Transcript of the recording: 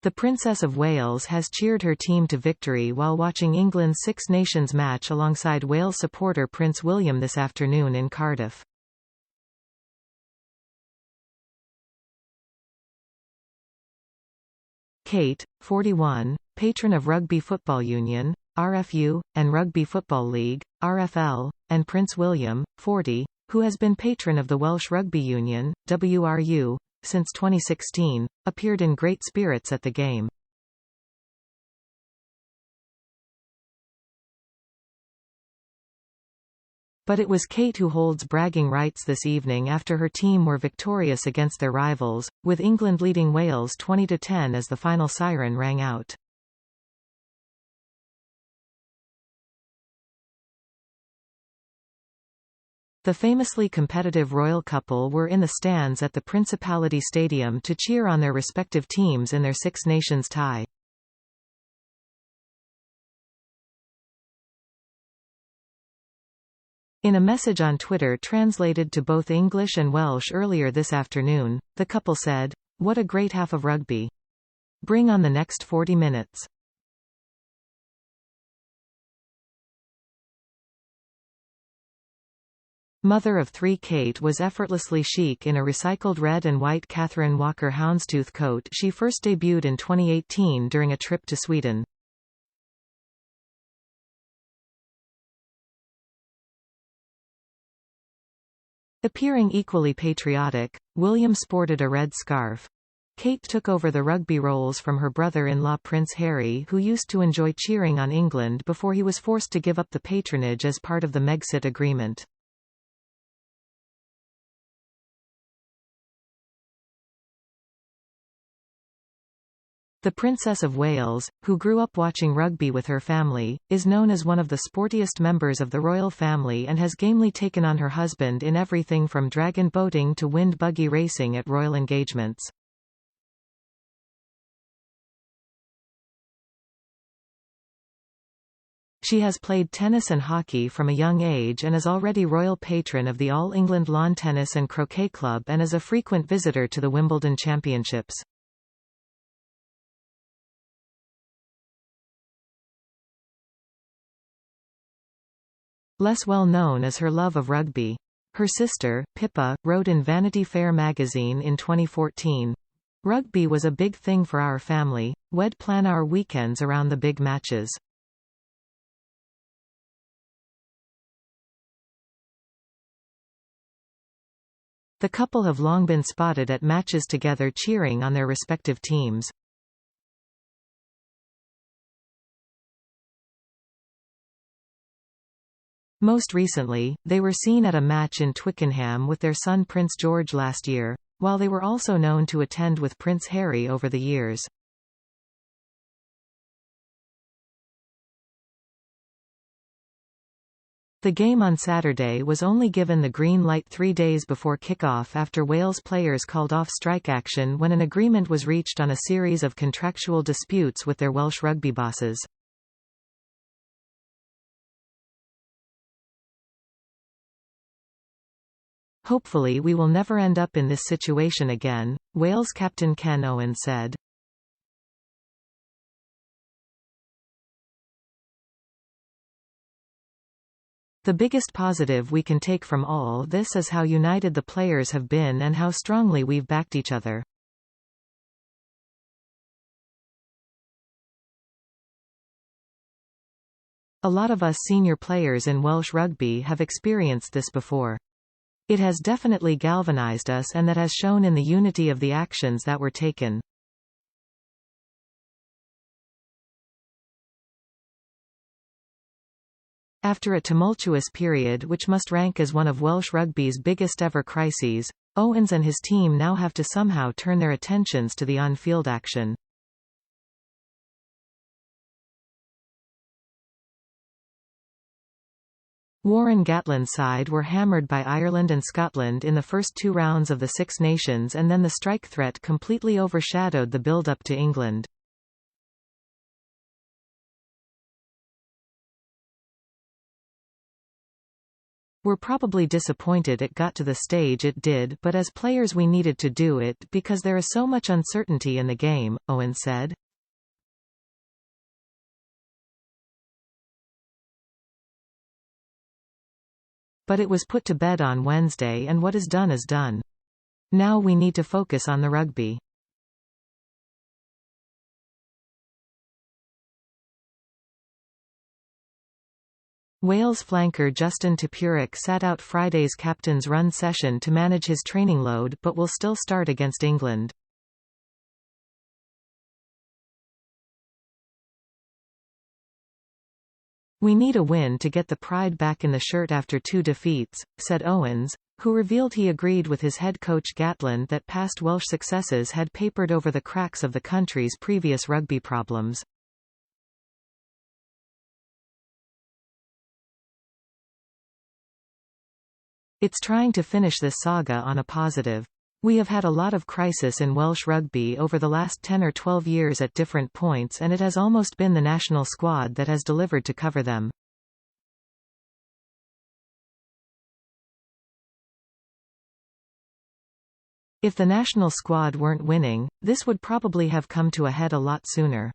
The Princess of Wales has cheered her team to victory while watching England's Six Nations match alongside Wales supporter Prince William this afternoon in Cardiff. Kate, 41, patron of Rugby Football Union, RFU, and Rugby Football League, RFL, and Prince William, 40, who has been patron of the Welsh Rugby Union, WRU, since 2016, appeared in great spirits at the game. But it was Kate who holds bragging rights this evening after her team were victorious against their rivals, with England leading Wales 20-10 as the final siren rang out. The famously competitive royal couple were in the stands at the Principality Stadium to cheer on their respective teams in their Six Nations tie. In a message on Twitter translated to both English and Welsh earlier this afternoon, the couple said, "What a great half of rugby. Bring on the next 40 minutes." Mother of three Kate was effortlessly chic in a recycled red and white Catherine Walker houndstooth coat she first debuted in 2018 during a trip to Sweden. Appearing equally patriotic, William sported a red scarf. Kate took over the rugby roles from her brother-in-law Prince Harry, who used to enjoy cheering on England before he was forced to give up the patronage as part of the Megxit agreement. The Princess of Wales, who grew up watching rugby with her family, is known as one of the sportiest members of the royal family and has gamely taken on her husband in everything from dragon boating to wind buggy racing at royal engagements. She has played tennis and hockey from a young age and is already royal patron of the All England Lawn Tennis and Croquet Club and is a frequent visitor to the Wimbledon Championships. Less well known is her love of rugby. Her sister, Pippa, wrote in Vanity Fair magazine in 2014, "Rugby was a big thing for our family. We'd plan our weekends around the big matches." The couple have long been spotted at matches together cheering on their respective teams. Most recently, they were seen at a match in Twickenham with their son Prince George last year, while they were also known to attend with Prince Harry over the years. The game on Saturday was only given the green light 3 days before kick-off after Wales players called off strike action when an agreement was reached on a series of contractual disputes with their Welsh rugby bosses. "Hopefully we will never end up in this situation again," Wales captain Ken Owen said. "The biggest positive we can take from all this is how united the players have been and how strongly we've backed each other. A lot of us senior players in Welsh rugby have experienced this before. It has definitely galvanized us and that has shown in the unity of the actions that were taken." After a tumultuous period which must rank as one of Welsh rugby's biggest ever crises, Owens and his team now have to somehow turn their attentions to the on-field action. Warren Gatland's side were hammered by Ireland and Scotland in the first two rounds of the Six Nations, and then the strike threat completely overshadowed the build-up to England. We're probably disappointed it got to the stage it did, but as players we needed to do it because there is so much uncertainty in the game, Owens said. But it was put to bed on Wednesday and what is done is done. Now we need to focus on the rugby. Wales flanker Justin Tupuric sat out Friday's captain's run session to manage his training load but will still start against England. We need a win to get the pride back in the shirt after 2 defeats, said Owens, who revealed he agreed with his head coach Gatland that past Welsh successes had papered over the cracks of the country's previous rugby problems. It's trying to finish this saga on a positive. We have had a lot of crisis in Welsh rugby over the last 10 or 12 years at different points and it has almost been the national squad that has delivered to cover them. If the national squad weren't winning, this would probably have come to a head a lot sooner.